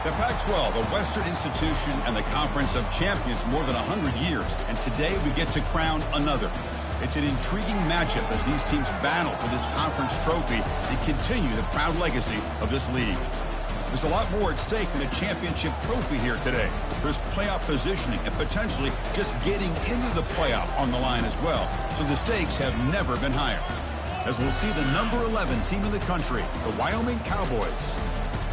The Pac-12, a Western institution and the Conference of Champions more than 100 years, and today we get to crown another. It's an intriguing matchup as these teams battle for this conference trophy and continue the proud legacy of this league. There's a lot more at stake than a championship trophy here today. There's playoff positioning and potentially just getting into the playoff on the line as well. So the stakes have never been higher. As we'll see the number 11 team in the country, the Wyoming Cowboys,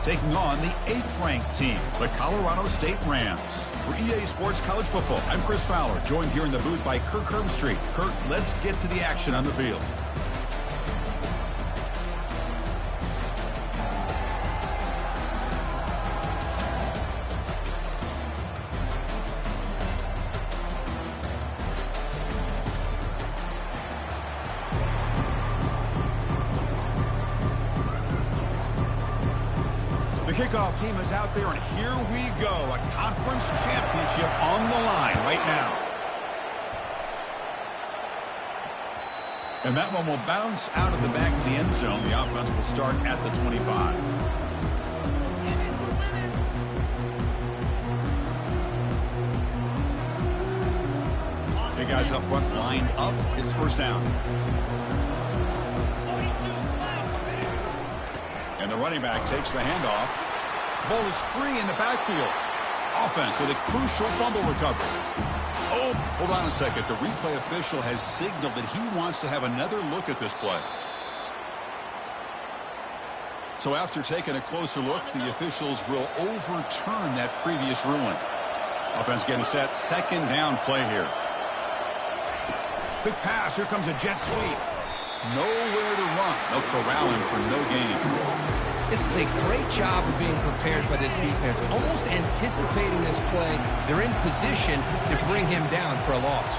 taking on the 8th-ranked team, the Colorado State Rams. For EA Sports College Football, I'm Chris Fowler, joined here in the booth by Kirk Herbstreit. Kirk, let's get to the action on the field. Kickoff team is out there, and here we go. A conference championship on the line right now. And that one will bounce out of the back of the end zone. The offense will start at the 25. Hey guys up front lined up. It's first down. And the running back takes the handoff. Ball is free in the backfield. Offense with a crucial fumble recovery. Oh, hold on a second. The replay official has signaled that he wants to have another look at this play. So after taking a closer look, the officials will overturn that previous ruling. Offense getting set. Second down play here. Big pass. Here comes a jet sweep. Nowhere to run. No corralling for no gain. This is a great job of being prepared by this defense, almost anticipating this play. They're in position to bring him down for a loss.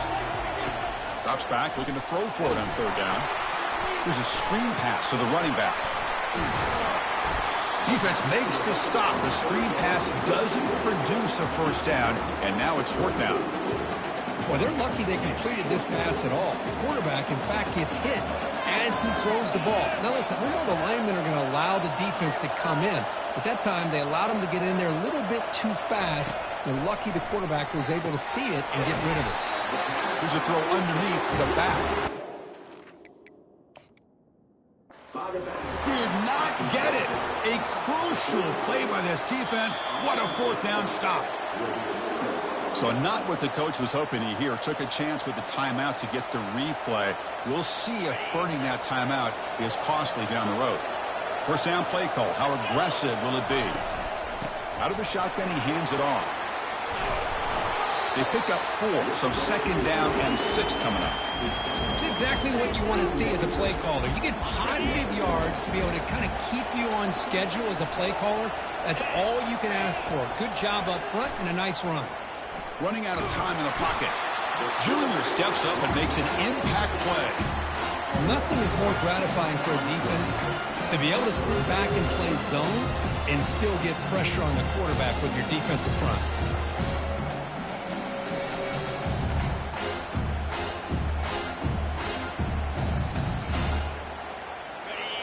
Drops back, looking to throw for it on third down. Here's a screen pass to the running back. Defense makes the stop. The screen pass doesn't produce a first down, and now it's fourth down. Well, they're lucky they completed this pass at all. The quarterback, in fact, gets hit as he throws the ball. Now, listen, we know the linemen are going to allow the defense to come in. But that time, they allowed him to get in there a little bit too fast. They're lucky the quarterback was able to see it and get rid of it. Here's a throw underneath to the back. Did not get it. A crucial play by this defense. What a fourth down stop. So not what the coach was hoping to hear. Took a chance with the timeout to get the replay. We'll see if burning that timeout is costly down the road. First down play call. How aggressive will it be? Out of the shotgun, he hands it off. They pick up 4, so second down and 6 coming up. It's exactly what you want to see as a play caller. You get positive yards to be able to kind of keep you on schedule as a play caller. That's all you can ask for. Good job up front and a nice run. Running out of time in the pocket. Junior steps up and makes an impact play. Nothing is more gratifying for a defense to be able to sit back and play zone and still get pressure on the quarterback with your defensive front.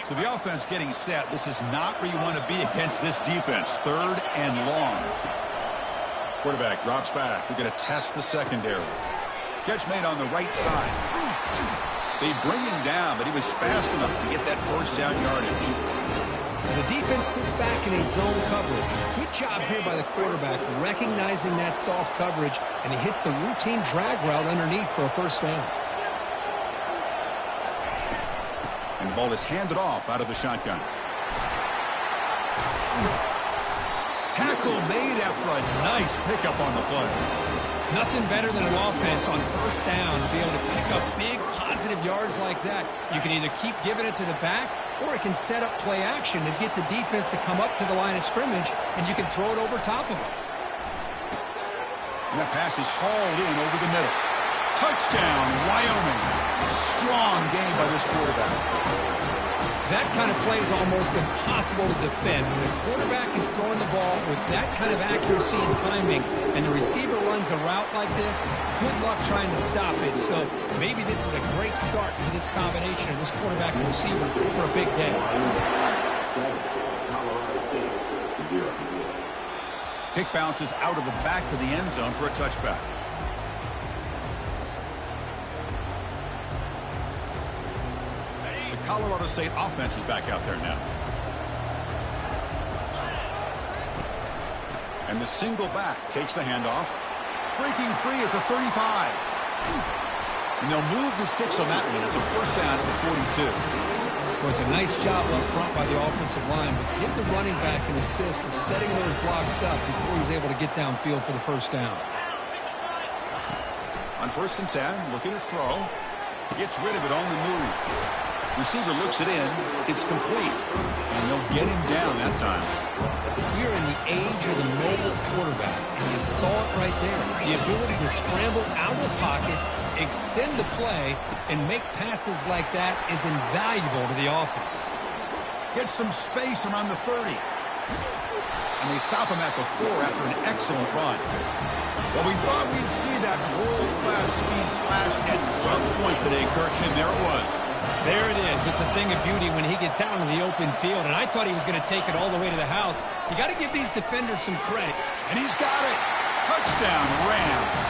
So the offense getting set. This is not where you want to be against this defense. Third and long. Quarterback drops back. We're going to test the secondary. Catch made on the right side. They bring him down, but he was fast enough to get that first down yardage. The defense sits back in a zone coverage. Good job here by the quarterback recognizing that soft coverage, and he hits the routine drag route underneath for a first down. And the ball is handed off out of the shotgun. Tackle made after a nice pickup on the play. Nothing better than an offense on first down to be able to pick up big positive yards like that. You can either keep giving it to the back, or it can set up play action to get the defense to come up to the line of scrimmage, and you can throw it over top of it. And that pass is hauled in over the middle. Touchdown, Wyoming. Strong game by this quarterback. That kind of play is almost impossible to defend. When the quarterback is throwing the ball with that kind of accuracy and timing, and the receiver runs a route like this, good luck trying to stop it. So maybe this is a great start for this combination of this quarterback and receiver for a big day. Kick bounces out of the back of the end zone for a touchback. The Colorado State offense is back out there now. And the single back takes the handoff. Breaking free at the 35. And they'll move the 6 on that one. It's a first down at the 42. Well, it's a nice job up front by the offensive line, but give the running back an assist for setting those blocks up before he's able to get downfield for the first down. On 1st and 10, looking to throw. Gets rid of it on the move. Receiver looks it in. It's complete. And they'll get him down that time. We are in the age of the mobile quarterback, and you saw it right there. The ability to scramble out of the pocket, extend the play, and make passes like that is invaluable to the offense. Gets some space around the 30. And they stop him at the 4 after an excellent run. Well, we thought we'd see that world-class speed flash at some point today, Kirk, and there it was. There it is. It's a thing of beauty when he gets out in the open field, and I thought he was going to take it all the way to the house. You got to give these defenders some credit. And he's got it. Touchdown, Rams.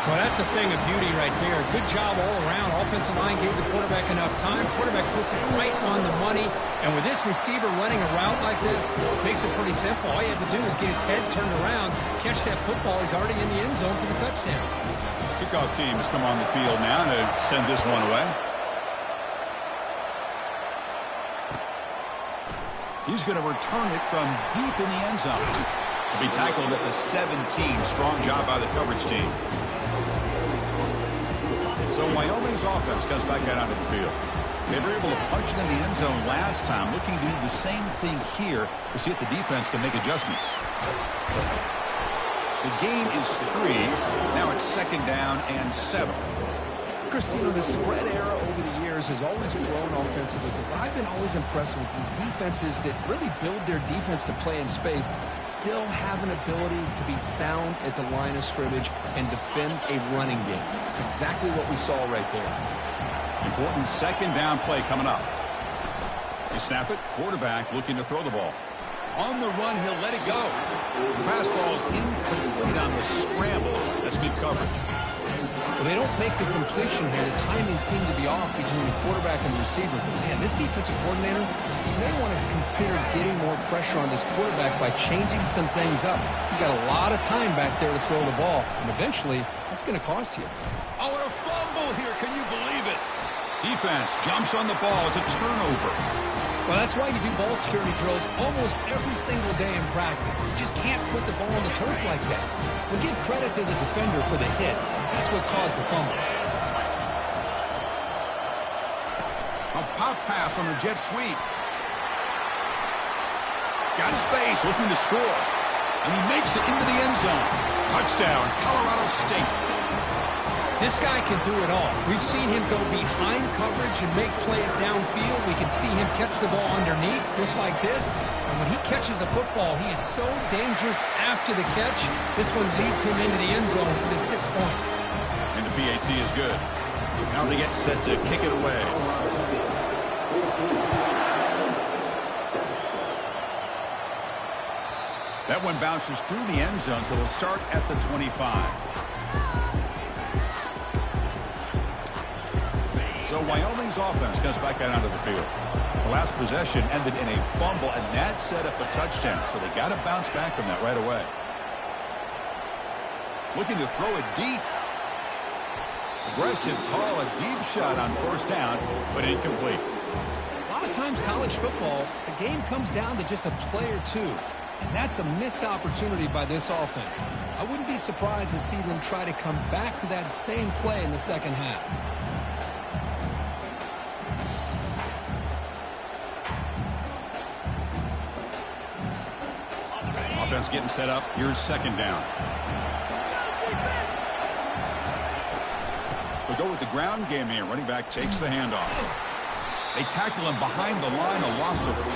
Well, that's a thing of beauty right there. Good job all around. Offensive line gave the quarterback enough time. Quarterback puts it right on the money. And with this receiver running a route like this, makes it pretty simple. All you have to do is get his head turned around, catch that football. He's already in the end zone for the touchdown. Kickoff team has come on the field now to send this one away. He's going to return it from deep in the end zone. He'll be tackled at the 17. Strong job by the coverage team. So Wyoming's offense comes back out onto the field. They were able to punch it in the end zone last time, looking to do the same thing here to see if the defense can make adjustments. The gain is 3. Now it's 2nd down and 7. Christine, the spread era over the years has always grown offensively, but I've been always impressed with the defenses that really build their defense to play in space, still have an ability to be sound at the line of scrimmage and defend a running game. It's exactly what we saw right there. Important 2nd down play coming up. They snap it. Quarterback looking to throw the ball. On the run, he'll let it go. The pass ball is incomplete on the scramble. That's good coverage. Well, they don't make the completion here. The timing seemed to be off between the quarterback and the receiver. But, man, this defensive coordinator, he may want to consider getting more pressure on this quarterback by changing some things up. You've got a lot of time back there to throw the ball, and eventually that's going to cost you. Oh, and a fumble here. Can you believe it? Defense jumps on the ball. It's a turnover. Well, that's why you do ball security drills almost every single day in practice. You just can't put the ball on the turf like that. But give credit to the defender for the hit, because that's what caused the fumble. A pop pass on the jet sweep. Got space, looking to score. And he makes it into the end zone. Touchdown, Colorado State. This guy can do it all. We've seen him go behind coverage and make plays downfield. We can see him catch the ball underneath, just like this. And when he catches a football, he is so dangerous after the catch. This one leads him into the end zone for the 6 points. And the PAT is good. Now they get set to kick it away. That one bounces through the end zone, so they'll start at the 25. So Wyoming's offense comes back out onto the field. The last possession ended in a fumble, and that set up a touchdown. So they got to bounce back from that right away. Looking to throw it deep. Aggressive call, a deep shot on 1st down, but incomplete. A lot of times college football, the game comes down to just a play or two. And that's a missed opportunity by this offense. I wouldn't be surprised to see them try to come back to that same play in the 2nd half. Offense getting set up. Here's 2nd down. They'll go with the ground game here. Running back takes the handoff. They tackle him behind the line, a loss of 4.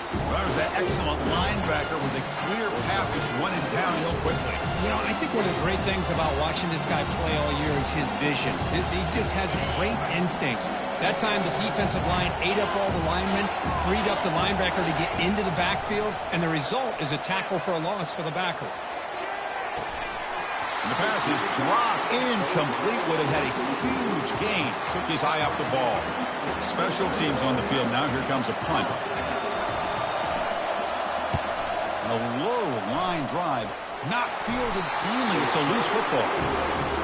Well, there's that excellent linebacker with a clear path just running downhill quickly. You know, I think one of the great things about watching this guy play all year is his vision. He just has great instincts. That time, the defensive line ate up all the linemen, freed up the linebacker to get into the backfield, and the result is a tackle for a loss for the backer. And the pass is dropped, incomplete. Would have had a huge gain. Took his eye off the ball. Special teams on the field now. Here comes a punt. A low line drive, not fielded cleanly. It's a loose football.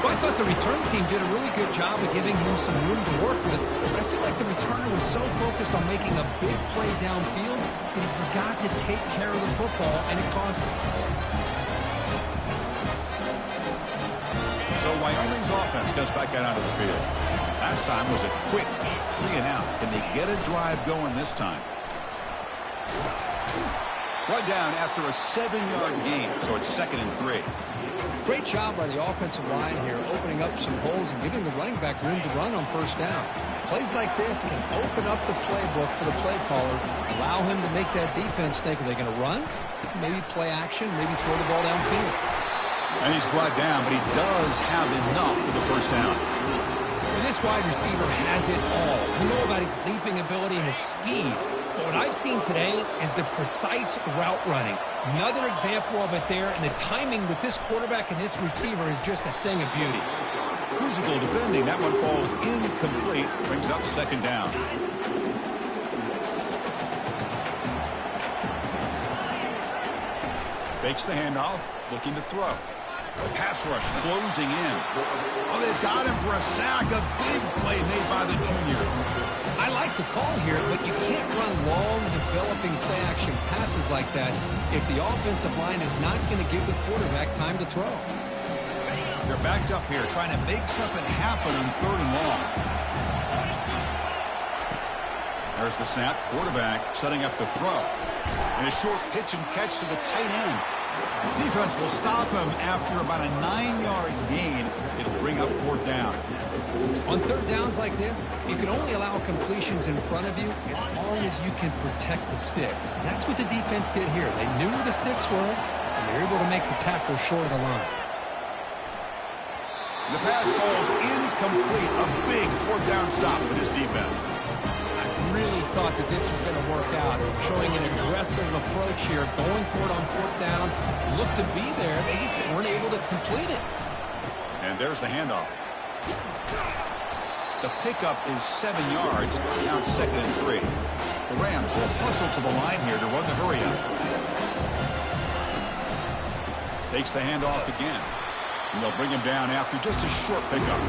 Well, I thought the return team did a really good job of giving him some room to work with, but I feel like the returner was so focused on making a big play downfield that he forgot to take care of the football, and it cost him. So Wyoming's offense comes back out onto the field. Last time was a quick 3 and out. Can they get a drive going this time? One down after a 7-yard gain, so it's 2nd and 3. Great job by the offensive line here, opening up some holes and giving the running back room to run on first down. Plays like this can open up the playbook for the play caller, allow him to make that defense think, are they going to run? Maybe play action, maybe throw the ball downfield. And he's brought down, but he does have enough for the first down. This wide receiver has it all. We know about his leaping ability and his speed. But what I've seen today is the precise route running. Another example of it there, and the timing with this quarterback and this receiver is just a thing of beauty. Physical defending. That one falls incomplete. Brings up 2nd down. Fakes the handoff. Looking to throw. The pass rush closing in. Oh, they've got him for a sack. A big play made by the junior. I like the call here, but you can't run long, developing play-action passes like that if the offensive line is not going to give the quarterback time to throw. They're backed up here, trying to make something happen on 3rd and long. There's the snap. Quarterback setting up the throw. And a short pitch and catch to the tight end. Defense will stop him after about a 9-yard gain. It'll bring up 4th down. On 3rd downs like this, you can only allow completions in front of you as long as you can protect the sticks. And that's what the defense did here. They knew where the sticks were, and they were able to make the tackle short of the line. The pass falls incomplete. A big 4th down stop for this defense. Really thought that this was going to work out, showing an aggressive approach here, going for it on 4th down, looked to be there, they just weren't able to complete it. And there's the handoff. The pickup is 7 yards, now 2nd and 3. The Rams will hustle to the line here to run the hurry up. Takes the handoff again. And they'll bring him down after just a short pickup.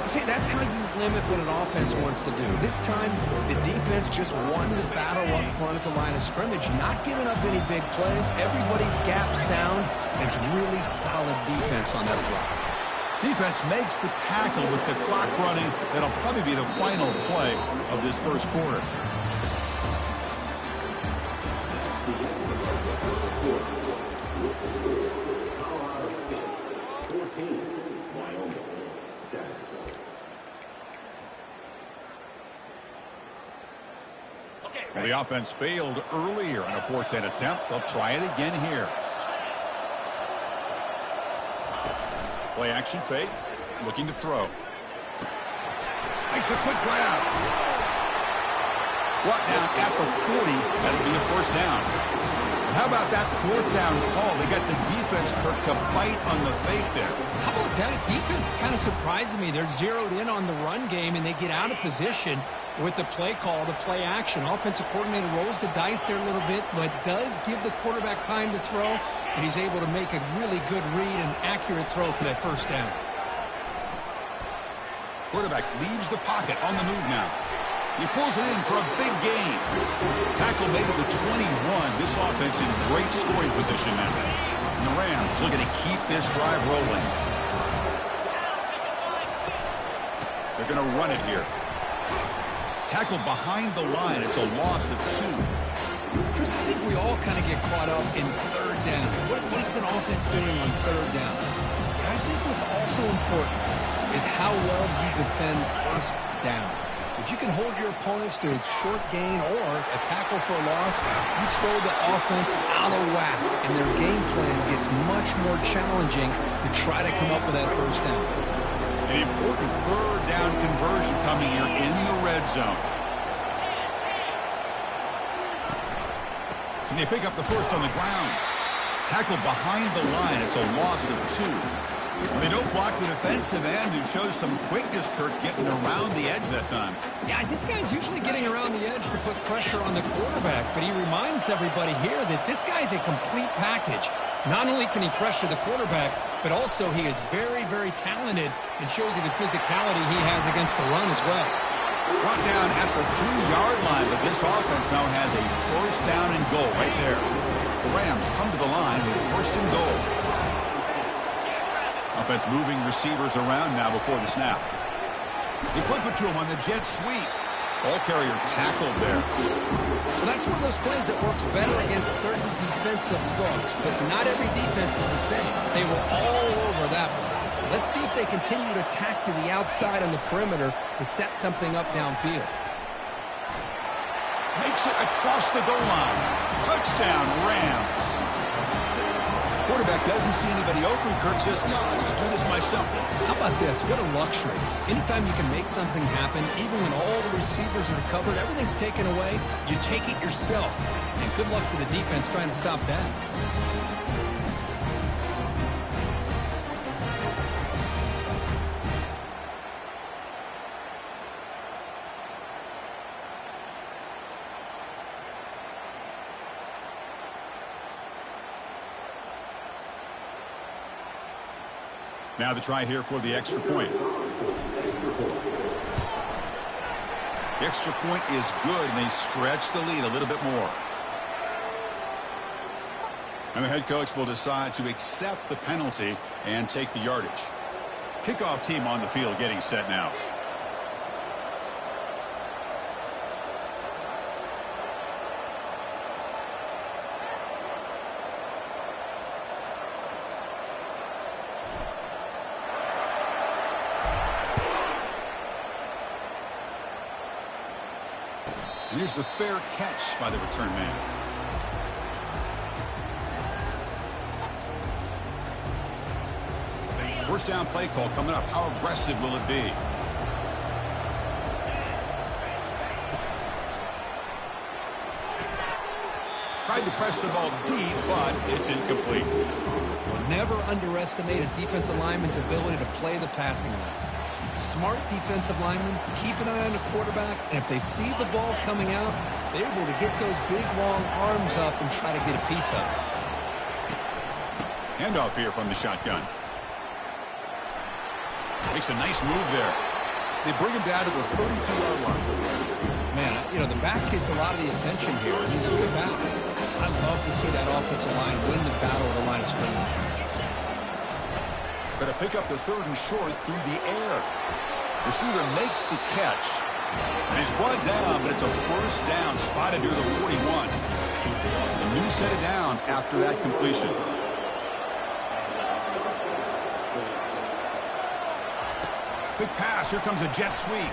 See, that's how you limit what an offense wants to do. This time, the defense just won the battle up front at the line of scrimmage, not giving up any big plays. Everybody's gap sound, and it's really solid defense on that block. Defense makes the tackle with the clock running. That'll probably be the final play of this first quarter. Well, the offense failed earlier on a 4th down attempt. They'll try it again here. Play action fake. Looking to throw. Makes a quick grab. Brought down at the 40. That'll be a 1st down. How about that 4th down call? They got the defense, Kirk, to bite on the fake there. How about that? Defense kind of surprising me. They're zeroed in on the run game, and they get out of position with the play call, the play action. Offensive coordinator rolls the dice there a little bit, but does give the quarterback time to throw, and he's able to make a really good read and accurate throw for that 1st down. Quarterback leaves the pocket on the move now. He pulls it in for a big gain. Tackle made at the 21. This offense in great scoring position now. And the Rams looking to keep this drive rolling. They're going to run it here. Tackle behind the line. It's a loss of 2. Chris, I think we all kind of get caught up in 3rd down. What's an offense doing on 3rd down? But I think what's also important is how well you defend 1st down. If you can hold your opponents to a short gain or a tackle for a loss, you throw the offense out of whack, and their game plan gets much more challenging to try to come up with that first down. An important third down conversion coming here in the red zone. Can they pick up the first on the ground? Tackle behind the line. It's a loss of 2. When they don't block the defensive end, who shows some quickness, Kirk, getting around the edge that time. Yeah, this guy's usually getting around the edge to put pressure on the quarterback, but he reminds everybody here that this guy's a complete package. Not only can he pressure the quarterback, but also he is very, very talented and shows you the physicality he has against the run as well. Brought down at the 3-yard line, but this offense now has a first down and goal right there. The Rams come to the line with first and goal. Offense moving receivers around now before the snap. They flip it to him on the jet sweep. Ball carrier tackled there. Well, that's one of those plays that works better against certain defensive looks, but not every defense is the same. They were all over that one. Let's see if they continue to tack to the outside on the perimeter to set something up downfield. Makes it across the goal line. Touchdown, Rams. Quarterback doesn't see anybody open. Kirk says, no, I'll just do this myself. How about this? What a luxury. Anytime you can make something happen, even when all the receivers are covered, everything's taken away, you take it yourself. And good luck to the defense trying to stop that. Now the try here for the extra point. The extra point is good, and they stretch the lead a little bit more. And the head coach will decide to accept the penalty and take the yardage. Kickoff team on the field getting set now. And here's the fair catch by the return man. First down play call coming up. How aggressive will it be? Tried to press the ball deep, but it's incomplete. Never underestimate a defensive lineman's ability to play the passing lanes. Smart defensive linemen keep an eye on the quarterback, and if they see the ball coming out, they're able to get those big, long arms up and try to get a piece of it. Handoff here from the shotgun. Makes a nice move there. They bring him down to the 32-yard line. Man, you know, the back gets a lot of the attention here. He's a good back. I love to see that offensive line win the battle of the line of scrimmage. But to pick up the third and short through the air. Receiver makes the catch. And he's brought down, but it's a first down spotted near the 41. A new set of downs after that completion. Quick pass. Here comes a jet sweep.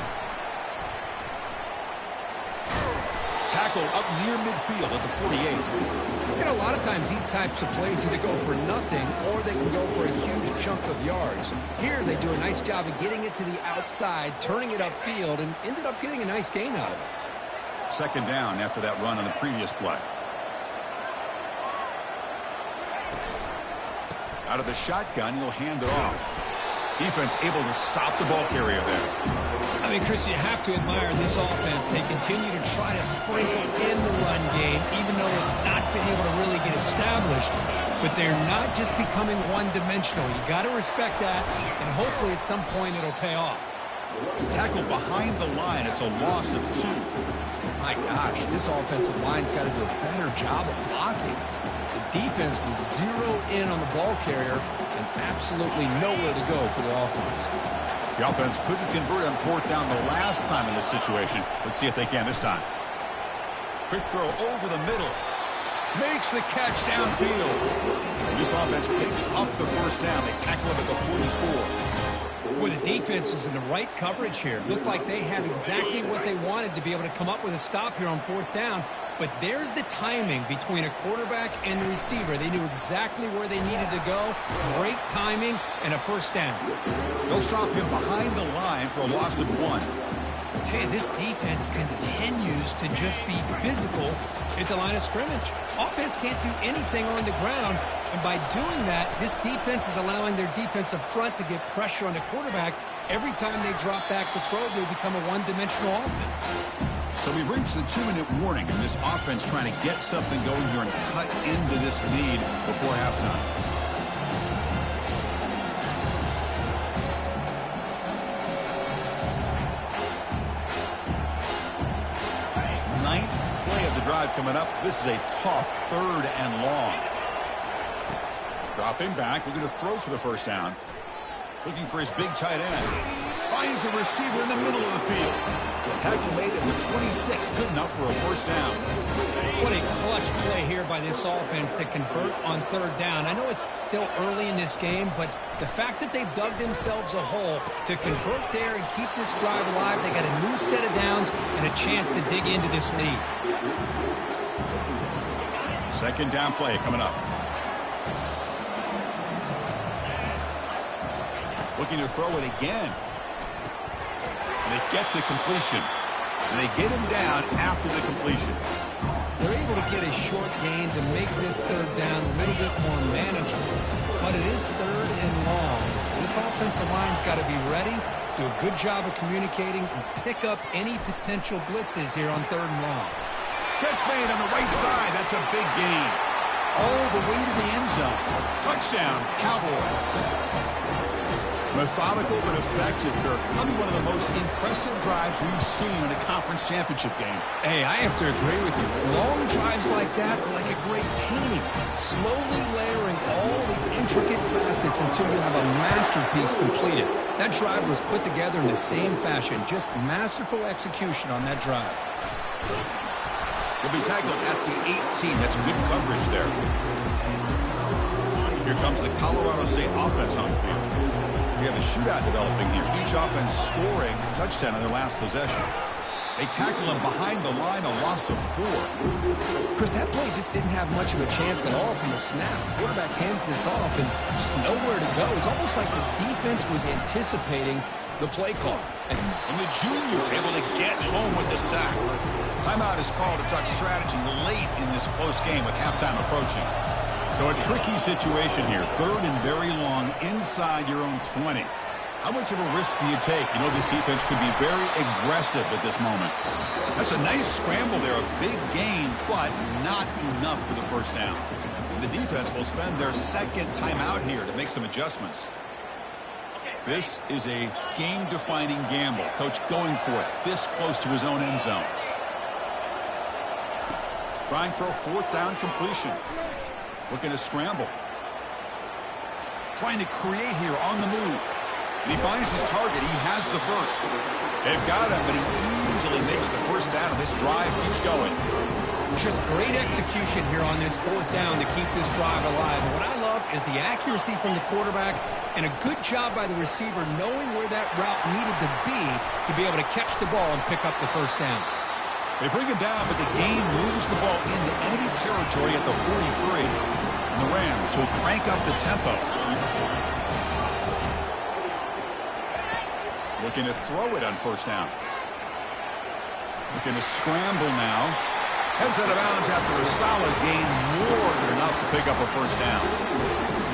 Tackle up near midfield at the 48. You know, a lot of times these types of plays either go for nothing or they can go for a huge chunk of yards. Here they do a nice job of getting it to the outside, turning it upfield, and ended up getting a nice gain out of it. Second down after that run on the previous play. Out of the shotgun, he'll hand it off. Defense able to stop the ball carrier there. I mean, Chris, you have to admire this offense. They continue to try to sprinkle in the run game, even though it's not been able to really get established. But they're not just becoming one-dimensional. You got to respect that, and hopefully at some point it'll pay off. Tackle behind the line. It's a loss of 2. My gosh, this offensive line's got to do a better job of blocking. The defense was zeroed in on the ball carrier and absolutely nowhere to go for the offense. The offense couldn't convert on fourth down the last time in this situation. Let's see if they can this time. Quick throw over the middle. Makes the catch downfield. This offense picks up the first down. They tackle him at the 44. Boy, the defense was in the right coverage here. Looked like they had exactly what they wanted to be able to come up with a stop here on fourth down. But there's the timing between a quarterback and the receiver. They knew exactly where they needed to go. Great timing and a first down. They'll stop him behind the line for a loss of 1. I tell you, this defense continues to just be physical at the line of scrimmage. Offense can't do anything on the ground, and by doing that, this defense is allowing their defensive front to get pressure on the quarterback. Every time they drop back to throw, they become a one-dimensional offense. So we reached the 2-minute warning, and this offense trying to get something going here and cut into this lead before halftime. Drive coming up. This is a tough 3rd and long. Dropping back, looking to throw for the first down. Looking for his big tight end. Finds a receiver in the middle of the field. The tackle made at the 26, good enough for a first down. What a clutch play here by this offense to convert on 3rd down. I know it's still early in this game, but the fact that they've dug themselves a hole to convert there and keep this drive alive, they got a new set of downs and a chance to dig into this lead. 2nd down play coming up. Looking to throw it again. And they get to completion. And they get him down after the completion. They're able to get a short gain to make this 3rd down a little bit more manageable. But it is 3rd and long. So this offensive line's got to be ready, do a good job of communicating, and pick up any potential blitzes here on 3rd and long. Catch made on the right side. That's a big gain. All the way to the end zone. Touchdown, Cowboys. Methodical but effective, Kirk. Probably one of the most impressive drives we've seen in a conference championship game. Hey, I have to agree with you. Long drives like that are like a great painting. Slowly layering all the intricate facets until you have a masterpiece completed. That drive was put together in the same fashion. Just masterful execution on that drive. He'll be tackled at the 18. That's good coverage there. Here comes the Colorado State offense on the field. We have a shootout developing here. Each offense scoring a touchdown on their last possession. They tackle him behind the line, a loss of 4. Chris, that play just didn't have much of a chance at all from the snap. The quarterback hands this off and just nowhere to go. It's almost like the defense was anticipating the play call. And the junior able to get home with the sack. Timeout is called to talk strategy late in this close game with halftime approaching. So a tricky situation here. 3rd and very long inside your own 20. How much of a risk do you take? You know this defense could be very aggressive at this moment. That's a nice scramble there, a big gain, but not enough for the first down. The defense will spend their 2nd timeout here to make some adjustments. This is a game-defining gamble. Coach going for it this close to his own end zone. Trying for a 4th down completion. Looking to scramble. Trying to create here on the move. And he finds his target. He has the first. They've got him, but he easily makes the first down, and this drive keeps going. Just great execution here on this 4th down to keep this drive alive. And what I love is the accuracy from the quarterback and a good job by the receiver knowing where that route needed to be able to catch the ball and pick up the first down. They bring him down, but the game moves the ball into enemy territory at the 43. And the Rams will crank up the tempo. Looking to throw it on first down. Looking to scramble now. Heads out of bounds after a solid gain, more than enough to pick up a first down.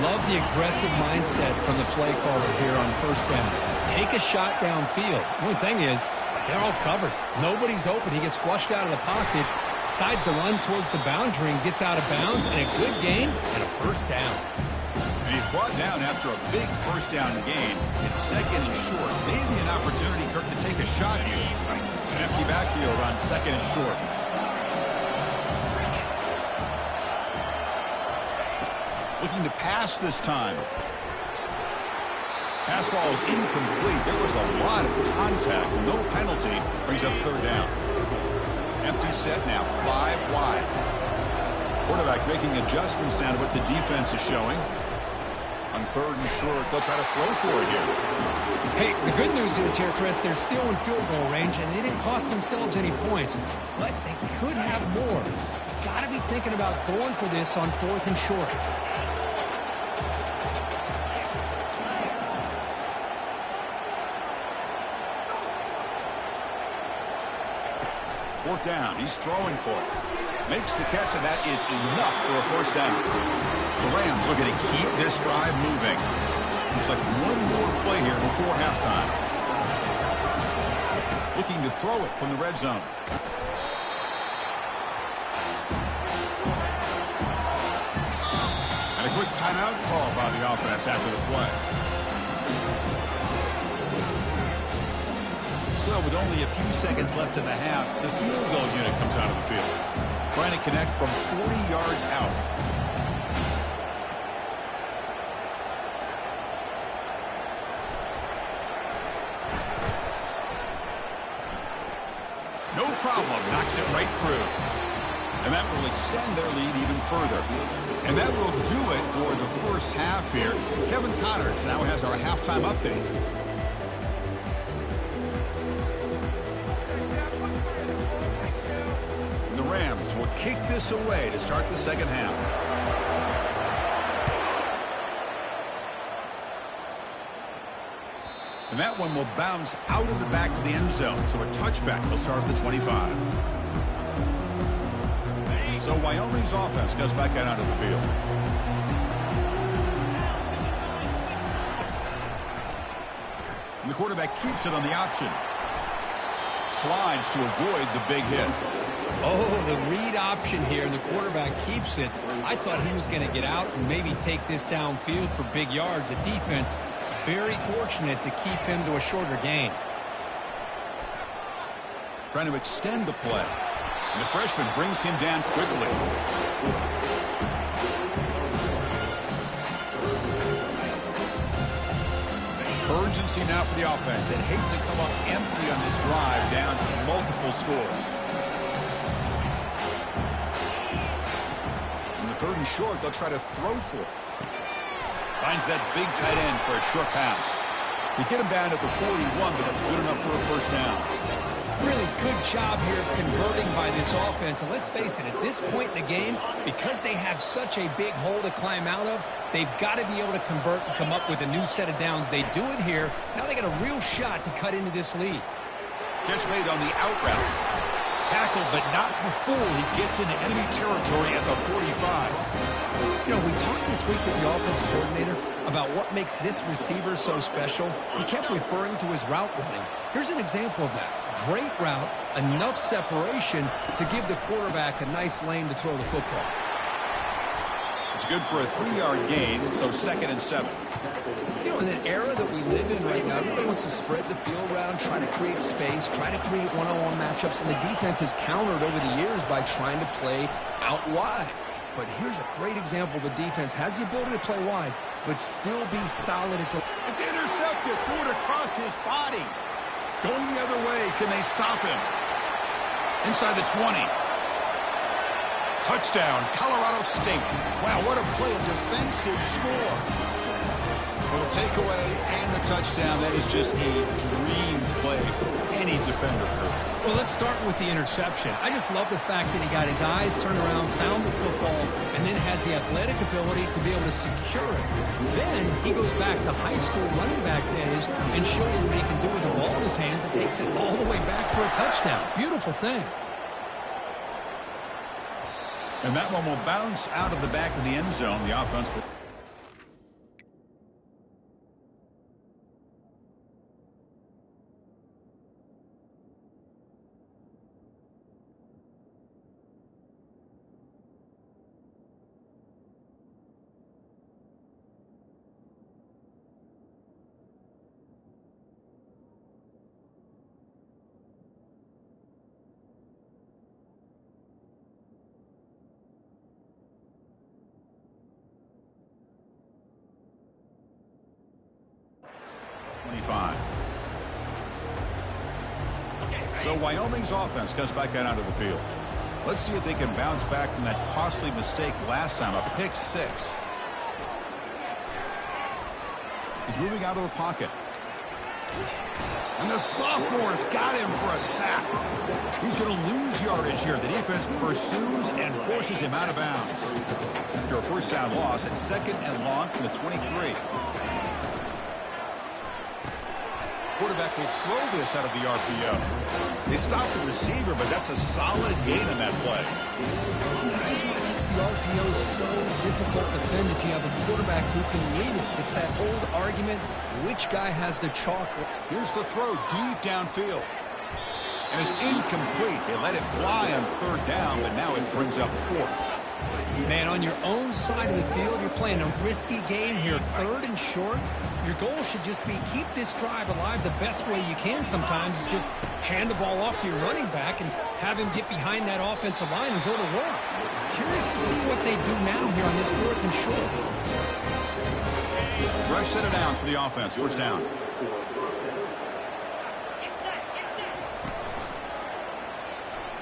Love the aggressive mindset from the play caller here on first down. Take a shot downfield. The only thing is, they're all covered. Nobody's open. He gets flushed out of the pocket, decides to run towards the boundary and gets out of bounds, and a good gain and a first down. And he's brought down after a big first down gain. It's 2nd and short. Maybe an opportunity, Kirk, to take a shot here. An empty backfield on 2nd and short. Looking to pass this time. Pass ball is incomplete. There was a lot of contact. No penalty. Brings up 3rd down. Empty set now. 5 wide. Quarterback making adjustments down to what the defense is showing. On 3rd and short, they'll try to throw for it here. Hey, the good news is here, Chris, they're still in field goal range, and they didn't cost themselves any points. But they could have more. Got to be thinking about going for this on 4th and short. Fourth down. He's throwing for it. Makes the catch, and that is enough for a first down. The Rams are going to keep this drive moving. Looks like one more play here before halftime. Looking to throw it from the red zone. And a quick timeout call by the offense after the play. So with only a few seconds left in the half, the field goal unit comes out of the field, trying to connect from 40 yards out. No problem, knocks it right through. And that will extend their lead even further. And that will do it for the first half here. Kevin Connors now has our halftime update. The Rams will kick this away to start the second half. And that one will bounce out of the back of the end zone. So a touchback will start at the 25. So Wyoming's offense goes back out onto the field. And the quarterback keeps it on the option. Slides to avoid the big hit. Oh, the read option here, and the quarterback keeps it. I thought he was going to get out and maybe take this downfield for big yards. The defense very fortunate to keep him to a shorter gain. Trying to extend the play. And the freshman brings him down quickly. Urgency now for the offense. They'd hate to come up empty on this drive down multiple scores. In the 3rd and short, they'll try to throw for it. Finds that big tight end for a short pass. They get him down at the 41, but that's good enough for a first down. Really good job here of converting by this offense. And let's face it, at this point in the game, because they have such a big hole to climb out of, they've got to be able to convert and come up with a new set of downs. They do it here. Now they got a real shot to cut into this lead. Catch made on the out route. Tackled, but not before he gets into enemy territory at the 45. You know, we talked this week with the offensive coordinator about what makes this receiver so special. He kept referring to his route running. Here's an example of that. Great route, enough separation to give the quarterback a nice lane to throw the football. It's good for a 3-yard gain, so 2nd and 7. You know, in an era that we live in right now, everybody wants to spread the field around, try to create space, try to create one-on-one matchups, and the defense has countered over the years by trying to play out wide. But here's a great example. The defense has the ability to play wide, but still be solid. It's intercepted. Threw it across his body. Going the other way. Can they stop him? Inside the 20. Touchdown, Colorado State. Wow, what a play, a defensive score. For the takeaway and the touchdown, that is just a dream play for any defender crew. Well, let's start with the interception. I just love the fact that he got his eyes turned around, found the football, and then has the athletic ability to be able to secure it. Then he goes back to high school running back days and shows him what he can do with the ball in his hands and takes it all the way back for a touchdown. Beautiful thing. And that one will bounce out of the back of the end zone. The offense will... So Wyoming's offense comes back out onto the field. Let's see if they can bounce back from that costly mistake last time, a pick 6. He's moving out of the pocket. And the sophomore's got him for a sack. He's going to lose yardage here. The defense pursues and forces him out of bounds. After a first down loss, it's 2nd and long from the 23. Quarterback will throw this out of the RPO. They stop the receiver, but that's a solid gain on that play. This is what makes the RPO so difficult to defend if you have a quarterback who can read it. It's that old argument, which guy has the chalk? Here's the throw deep downfield. And it's incomplete. They let it fly on 3rd down, but now it brings up 4th. Man, on your own side of the field, you're playing a risky game here. 3rd and short. Your goal should just be keep this drive alive the best way you can sometimes. Is just hand the ball off to your running back and have him get behind that offensive line and go to work. Curious to see what they do now here on this 4th and short. Fresh set of downs for the offense. First down.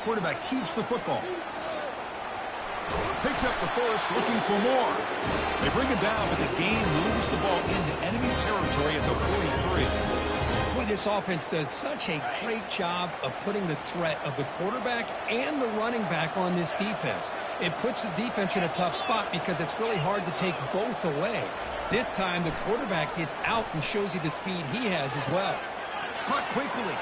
Quarterback keeps the football. Picks up the first, looking for more. They bring it down, but the game moves the ball into enemy territory at the 43. Boy, this offense does such a great job of putting the threat of the quarterback and the running back on this defense. It puts the defense in a tough spot because it's really hard to take both away. This time, the quarterback gets out and shows you the speed he has as well. Caught quickly.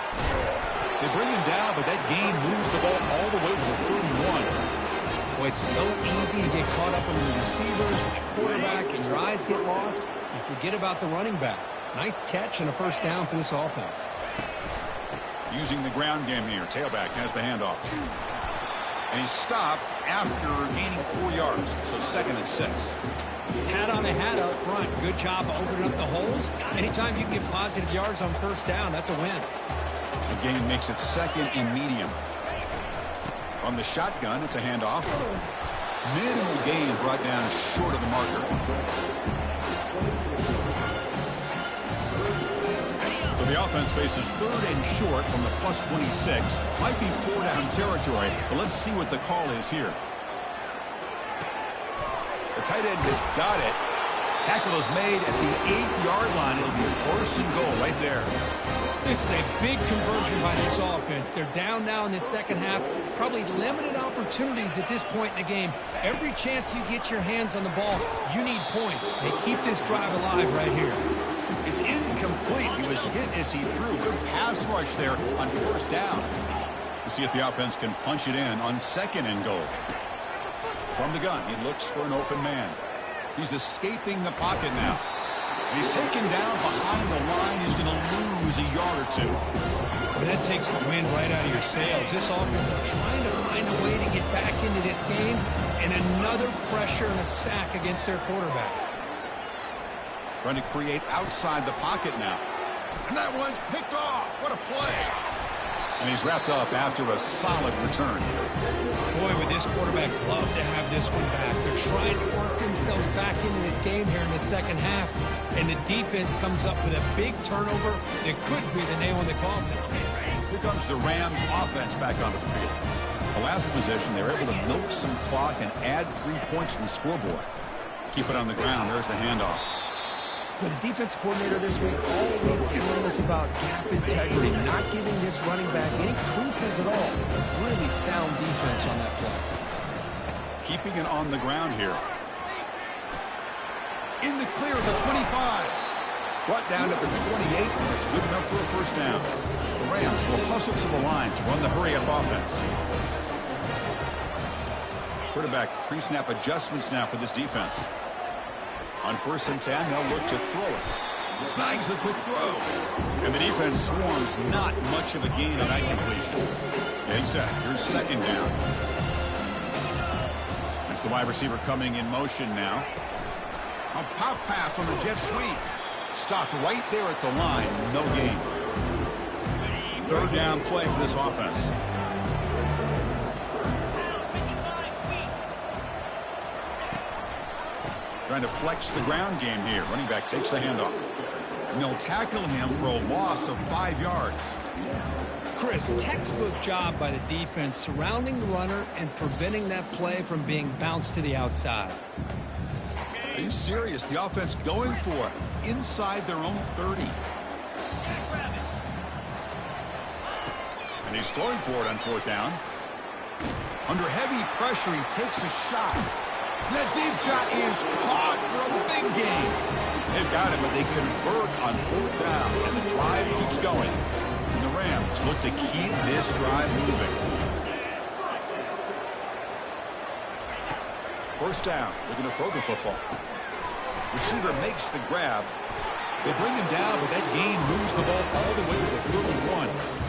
They bring him down, but that gain moves the ball all the way to the 31. Boy, it's so easy to get caught up on the receivers, the quarterback, and your eyes get lost. You forget about the running back. Nice catch and a first down for this offense. Using the ground game here. Tailback has the handoff. And he's stopped after gaining 4 yards. So 2nd and 6. Hat on a hat up front. Good job of opening up the holes. Anytime you can get positive yards on first down, that's a win. The gain makes it 2nd and medium. On the shotgun, it's a handoff. Minimal gain brought down short of the marker. So the offense faces 3rd and short from the +26. Might be 4-down territory, but let's see what the call is here. The tight end has got it. Tackle is made at the 8-yard line. It'll be 1st and goal right there. This is a big conversion by this offense. They're down now in the second half. Probably limited opportunities at this point in the game. Every chance you get your hands on the ball, you need points. They keep this drive alive right here. It's incomplete. He was hit as he threw. Good pass rush there on first down. We'll see if the offense can punch it in on 2nd and goal. From the gun, he looks for an open man. He's escaping the pocket now. He's taken down behind the line. He's going to lose a yard or 2. Well, that takes the wind right out of your sails. This offense is trying to find a way to get back into this game, and another pressure and a sack against their quarterback. Trying to create outside the pocket now. And that one's picked off. What a play. And he's wrapped up after a solid return. Boy, would this quarterback love to have this one back. They're trying to work themselves back into this game here in the second half. And the defense comes up with a big turnover that could be the nail in the coffin. Here comes the Rams offense back onto the field. The last possession, they were able to milk some clock and add 3 points to the scoreboard. Keep it on the ground. There's the handoff. But the defense coordinator this week all week telling us about gap integrity, not giving this running back any creases at all. Really sound defense on that play. Keeping it on the ground here. In the clear at the 25. Brought down at the 28, and it's good enough for a first down. The Rams will hustle to the line to run the hurry-up offense. Quarterback pre-snap adjustments now for this defense. On 1st and 10, they'll look to throw it. Snags the quick throw. And the defense swarms not much of a gain on that completion. Getting set. Here's 2nd down. That's the wide receiver coming in motion now. A pop pass on the jet sweep. Stopped right there at the line. No gain. 3rd down play for this offense. Trying to flex the ground game here. Running back takes the handoff. And they'll tackle him for a loss of 5 yards. Chris, textbook job by the defense surrounding the runner and preventing that play from being bounced to the outside. Are you serious? The offense going for it inside their own 30. And he's throwing for it on fourth down. Under heavy pressure, he takes a shot. And that deep shot is caught for a big gain. They've got it, but they convert on fourth down, and the drive keeps going. And the Rams look to keep this drive moving. First down. They're going to throw the football. Receiver makes the grab. They bring him down, but that gain moves the ball all the way to the 31.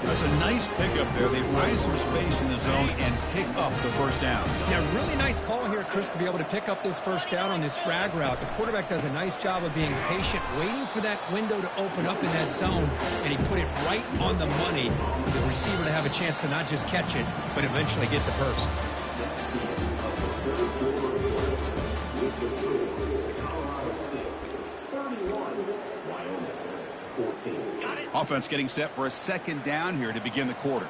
That's a nice pickup there. They find some space in the zone and pick up the first down. Yeah, really nice call here, Chris, to be able to pick up this first down on this drag route. The quarterback does a nice job of being patient, waiting for that window to open up in that zone, and he put it right on the money for the receiver to have a chance to not just catch it, but eventually get the first. Offense getting set for a second down here to begin the quarter.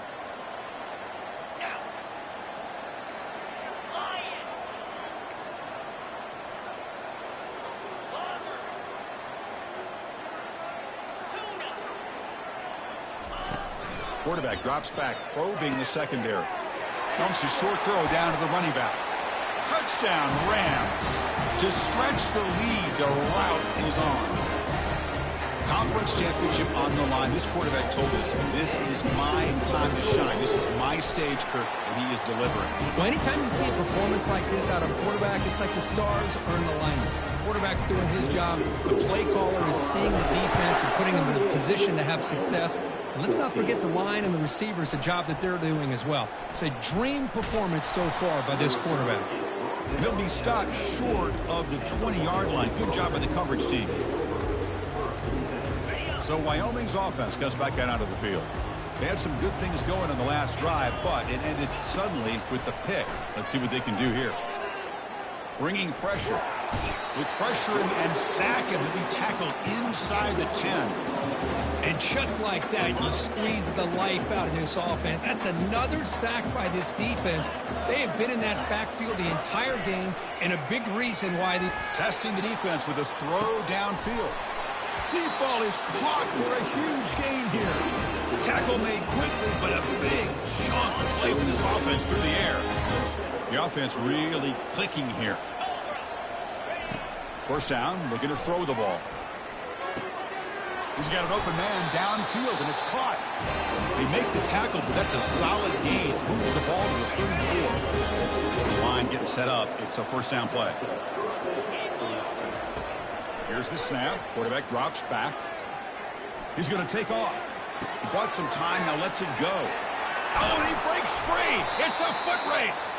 Quarterback drops back, probing the secondary. Dumps a short throw down to the running back. Touchdown, Rams. To stretch the lead, the route is on. Conference championship on the line. This quarterback told us, this is my time to shine. This is my stage, Kirk, and he is delivering. Well, anytime you see a performance like this out of a quarterback, it's like the stars are in alignment. The quarterback's doing his job. The play caller is seeing the defense and putting him in a position to have success. And let's not forget the line and the receivers, the job that they're doing as well. It's a dream performance so far by this quarterback. And he'll be stopped short of the 20-yard line. Good job by the coverage team. So Wyoming's offense comes back out onto the field. They had some good things going on the last drive, but it ended suddenly with the pick. Let's see what they can do here. Bringing pressure. With pressure and sack him to be tackled inside the 10. And just like that, you squeeze the life out of this offense. That's another sack by this defense. They have been in that backfield the entire game, and a big reason why they... Testing the defense with a throw downfield. Deep ball is caught for a huge gain here. The tackle made quickly, but a big chunk of play from this offense through the air. The offense really clicking here. First down, looking to throw the ball. He's got an open man downfield, and it's caught. They make the tackle, but that's a solid gain. Moves the ball to the 34. The line getting set up. It's a first down play. Here's the snap. Quarterback drops back. He's going to take off. He bought some time, now lets it go. Oh, and he breaks free. It's a foot race.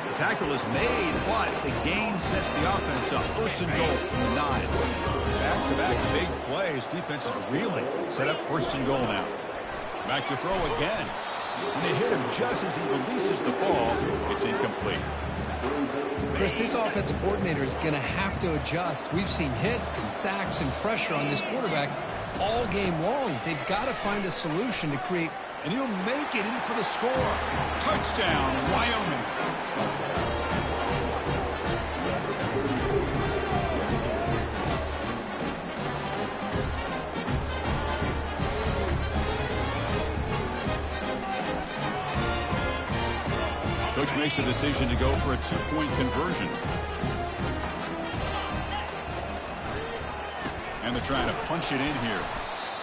The tackle is made, but the gain sets the offense up. First and goal from the 9. Back-to-back big plays. Defense is reeling. Set up first and goal now. Back to throw again. And they hit him just as he releases the ball. It's incomplete. Chris, this offensive coordinator is going to have to adjust. We've seen hits and sacks and pressure on this quarterback all game long. They've got to find a solution to create. And he'll make it in for the score. Touchdown, Wyoming. Coach makes the decision to go for a 2-point conversion. And they're trying to punch it in here.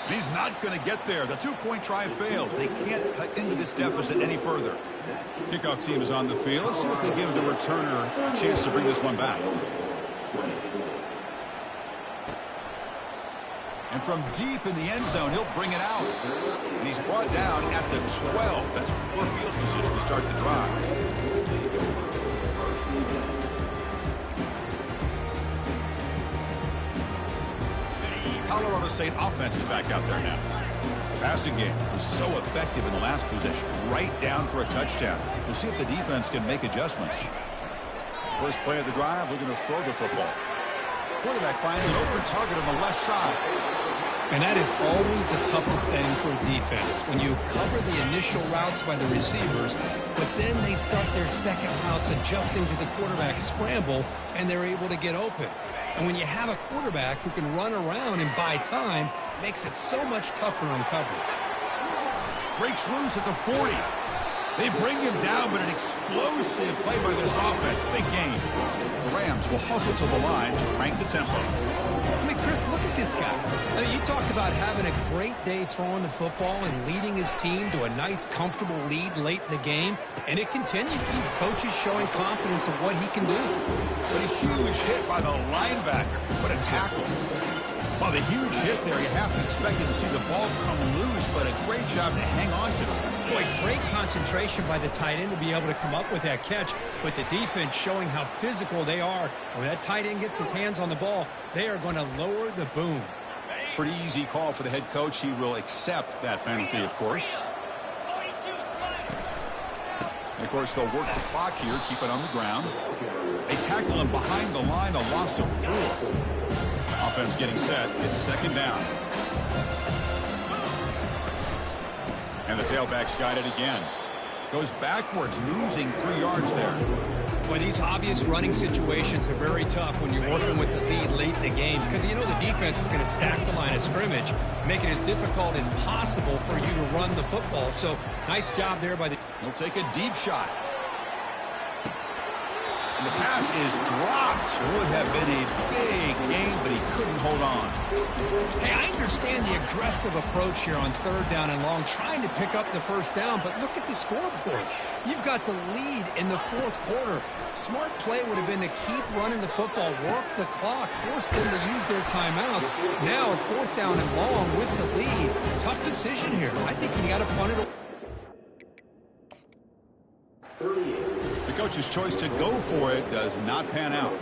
And he's not going to get there. The 2-point try fails. They can't cut into this deficit any further. Kickoff team is on the field. Let's see if they give the returner a chance to bring this one back. And from deep in the end zone, he'll bring it out. And he's brought down at the 12. That's poor field position to start the drive. Colorado State offense is back out there now. Passing game was so effective in the last possession, right down for a touchdown. We'll see if the defense can make adjustments. First play of the drive, we're going to throw the football. Quarterback finds an open target on the left side. And that is always the toughest thing for defense, when you cover the initial routes by the receivers, but then they start their second routes adjusting to the quarterback scramble, and they're able to get open. And when you have a quarterback who can run around and buy time, it makes it so much tougher on coverage. breaks loose at the 40. They bring him down, but an explosive play by this offense. Big gain. The Rams will hustle to the line to crank the tempo. I mean, Chris, look at this guy. I mean, you talk about having a great day throwing the football and leading his team to a nice, comfortable lead late in the game, and it continues. The coach is showing confidence of what he can do. But a huge hit by the linebacker. What a tackle. Well, the huge hit there, you have to expect to see the ball come loose, but a great job to hang on to it. Boy, great concentration by the tight end to be able to come up with that catch, but the defense showing how physical they are. When that tight end gets his hands on the ball, they are going to lower the boom. Pretty easy call for the head coach. He will accept that penalty, of course. And, of course, they'll work the clock here, keep it on the ground. They tackle him behind the line, a loss of 4. Offense getting set. It's second down. And the tailback's got it again. Goes backwards, losing 3 yards there. Boy, these obvious running situations are very tough when you're working with the lead late in the game because you know the defense is going to stack the line of scrimmage, make it as difficult as possible for you to run the football. So, nice job there by the... He'll take a deep shot. And the pass is dropped. Would have been a big gain, but he couldn't hold on. Hey, I understand the aggressive approach here on 3rd down and long, trying to pick up the first down, but look at the scoreboard. You've got the lead in the 4th quarter. Smart play would have been to keep running the football, work the clock, force them to use their timeouts. Now at 4th down and long with the lead. Tough decision here. I think you got to punt it. The coach's choice to go for it does not pan out.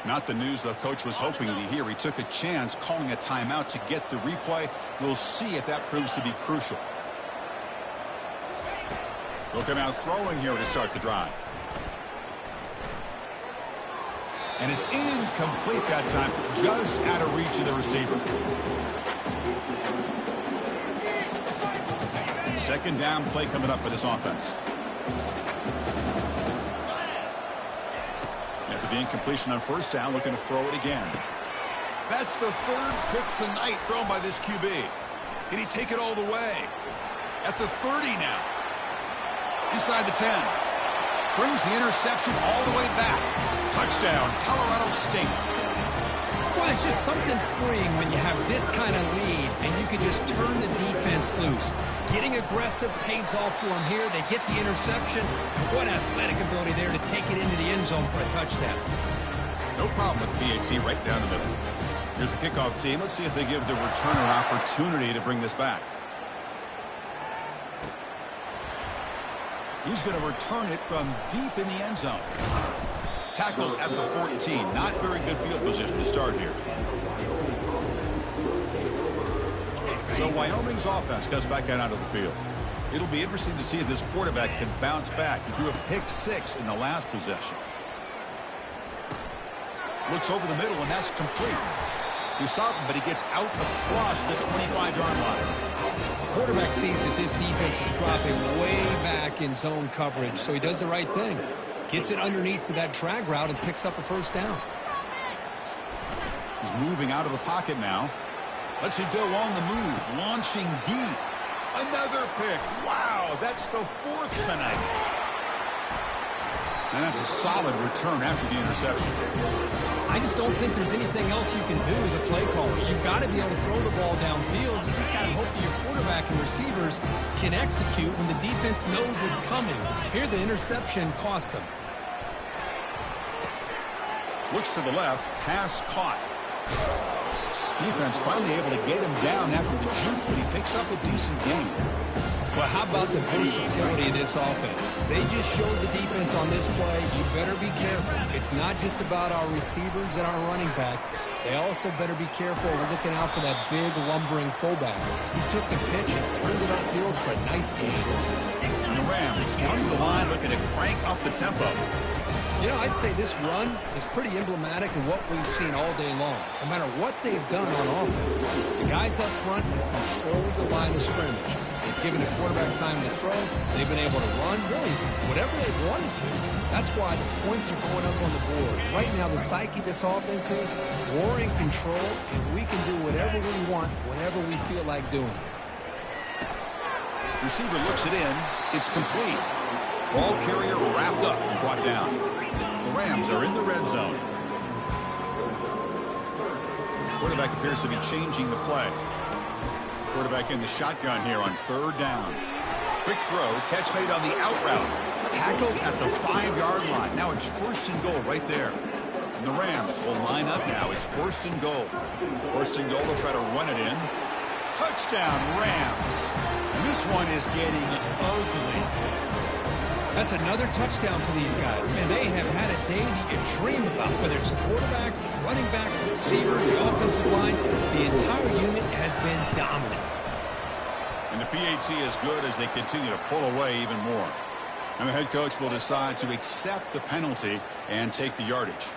Not the news the coach was hoping to hear. He took a chance calling a timeout to get the replay. We'll see if that proves to be crucial. They'll come out throwing here to start the drive. And it's incomplete that time, just out of reach of the receiver. Second down play coming up for this offense. After the incompletion on 1st down, looking to throw it again. That's the 3rd pick tonight thrown by this QB. Can he take it all the way? At the 30 now. Inside the 10. Brings the interception all the way back. Touchdown, Colorado State. Well, it's just something freeing when you have this kind of lead and you can just turn the defense loose. Getting aggressive pays off for them here. They get the interception. What athletic ability there to take it into the end zone for a touchdown. No problem with PAT right down the middle. Here's the kickoff team. Let's see if they give the returner opportunity to bring this back. He's going to return it from deep in the end zone. Tackled at the 14. Not very good field position to start here. So Wyoming's offense comes back out onto the field. It'll be interesting to see if this quarterback can bounce back. He threw a pick-6 in the last possession. Looks over the middle, and that's complete. He stopped him, but he gets out across the 25-yard line. The quarterback sees that this defense is dropping way back in zone coverage, so he does the right thing. Gets it underneath to that drag route and picks up a 1st down. He's moving out of the pocket now. Lets it go on the move, launching deep. Another pick. Wow, that's the 4th tonight. And that's a solid return after the interception. I just don't think there's anything else you can do as a play caller. You've got to be able to throw the ball downfield. You just got to hope that your quarterback and receivers can execute when the defense knows it's coming. Here, the interception cost them. Looks to the left, pass caught. Defense finally able to get him down after the juke, but he picks up a decent gain. Well, how about the versatility of this offense? They just showed the defense on this play, you better be careful. It's not just about our receivers and our running back. They also better be careful. We're looking out for that big, lumbering fullback. He took the pitch and turned it upfield for a nice gain. And the Rams come to the line looking to crank up the tempo. I'd say this run is pretty emblematic of what we've seen all day long. No matter what they've done on offense, the guys up front have controlled the line of scrimmage. They've given the quarterback time to throw. They've been able to run, really, whatever they've wanted to. That's why the points are going up on the board. Right now, the psyche of this offense is we're in control, and we can do whatever we want, whenever we feel like doing. Receiver looks it in. It's complete. Ball carrier wrapped up and brought down. The Rams are in the red zone. Quarterback appears to be changing the play. Quarterback in the shotgun here on 3rd down. Quick throw, catch made on the out route. Tackled at the 5-yard line. Now it's 1st and goal right there. And the Rams will line up now. It's 1st and goal. 1st and goal, they'll try to run it in. Touchdown, Rams. And this one is getting ugly. That's another touchdown for these guys. Man, they have had a day that you dream about, whether it's the quarterback, the running back, the receivers, the offensive line. The entire unit has been dominant. And the PAT is good as they continue to pull away even more. And the head coach will decide to accept the penalty and take the yardage.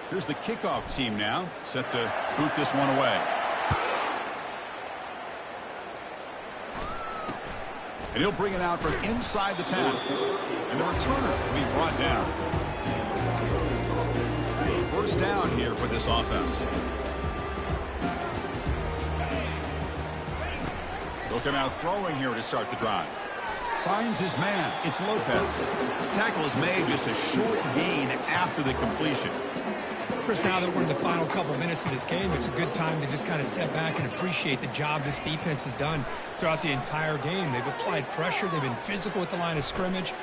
Here's the kickoff team now, set to boot this one away. And he'll bring it out from inside the 10. And the returner will be brought down. 1st down here for this offense. They'll come out throwing here to start the drive. Finds his man. It's Lopez. Tackle is made, just a short gain after the completion. Chris, now that we're in the final couple minutes of this game, it's a good time to just kind of step back and appreciate the job this defense has done throughout the entire game. They've applied pressure. They've been physical at the line of scrimmage.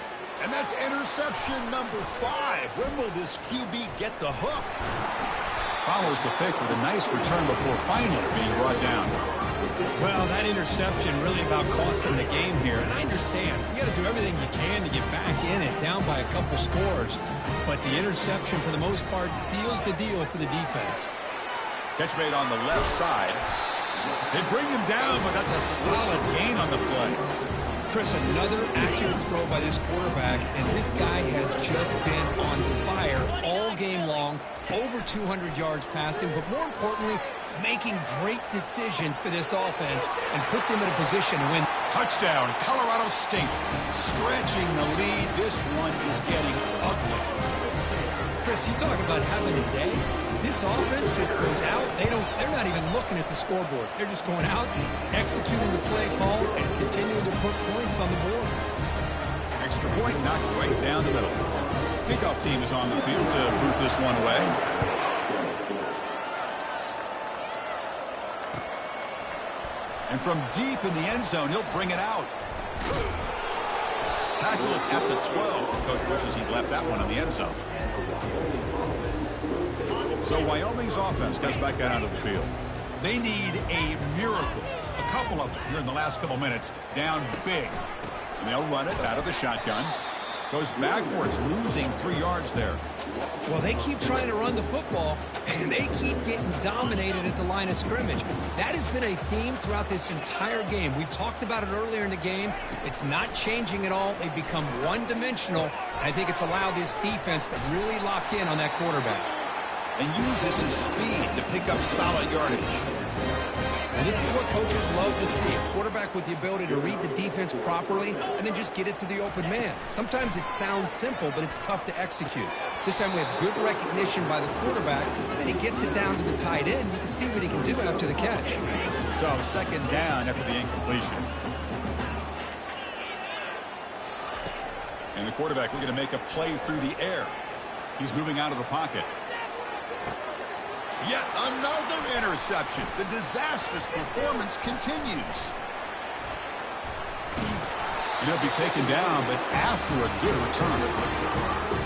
And that's interception number 5. When will this QB get the hook? Follows the pick with a nice return before finally being brought down. Well, that interception really about costing the game here. And I understand. You got to do everything you can to get back in it, down by a couple scores. But the interception, for the most part, seals the deal for the defense. Catch made on the left side. They bring him down, but that's a solid gain on the play. Chris, another accurate throw by this quarterback, and this guy has just been on fire all game long, over 200 yards passing, but more importantly, making great decisions for this offense and put them in a position to win. Touchdown, Colorado State. Stretching the lead. This one is getting ugly. Chris, you talk about having a day. This offense just goes out. They're not even looking at the scoreboard. They're just going out, executing the play call, and continuing to put points on the board. Extra point knocked right down the middle. Kickoff team is on the field to boot this one away. And from deep in the end zone, he'll bring it out. Tackled at the 12. The coach wishes he'd left that one in the end zone. So Wyoming's offense comes back out onto the field. They need a miracle. A couple of them here in the last couple minutes. Down big. And they'll run it out of the shotgun. Goes backwards, losing 3 yards there. Well, they keep trying to run the football, and they keep getting dominated at the line of scrimmage. That has been a theme throughout this entire game. We've talked about it earlier in the game. It's not changing at all. They've become one-dimensional. I think it's allowed this defense to really lock in on that quarterback. And uses his speed to pick up solid yardage. And this is what coaches love to see. A quarterback with the ability to read the defense properly and then just get it to the open man. Sometimes it sounds simple, but it's tough to execute. This time we have good recognition by the quarterback. Then he gets it down to the tight end. You can see what he can do after the catch. So 2nd down after the incompletion. And the quarterback looking to make a play through the air. He's moving out of the pocket. Yet another interception. The disastrous performance continues. And he'll be taken down, but after a good return.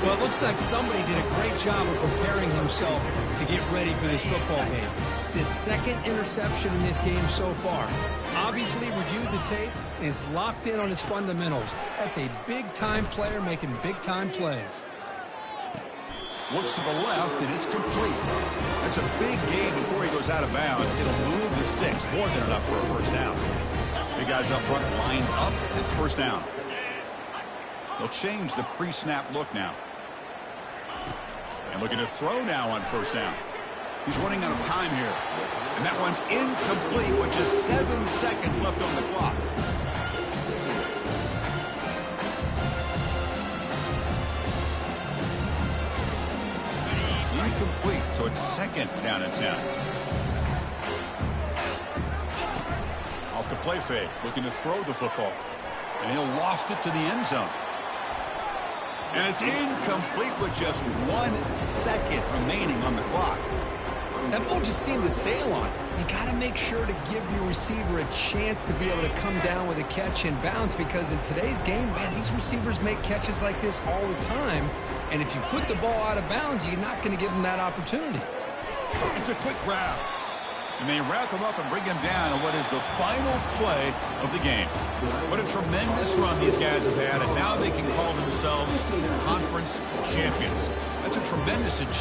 Well, it looks like somebody did a great job of preparing himself to get ready for this football game. It's his 2nd interception in this game so far. Obviously reviewed the tape and is locked in on his fundamentals. That's a big-time player making big-time plays. Looks to the left, and it's complete. That's a big gain before he goes out of bounds. It'll move the sticks. More than enough for a 1st down. Big guys up front lined up. It's 1st down. They'll change the pre-snap look now. And looking to throw now on first down. He's running out of time here. And that one's incomplete with just 7 seconds left on the clock. Incomplete, so it's second down and 10. Off the play fake, looking to throw the football. And he'll loft it to the end zone. And it's incomplete with just 1 second remaining on the clock. That ball just seemed to sail on it. You got to make sure to give your receiver a chance to be able to come down with a catch and bounce, because in today's game, man, these receivers make catches like this all the time. And if you put the ball out of bounds, you're not going to give them that opportunity. It's a quick grab. And they wrap him up and bring him down on what is the final play of the game. What a tremendous run these guys have had, and now they can call themselves conference champions. That's a tremendous achievement.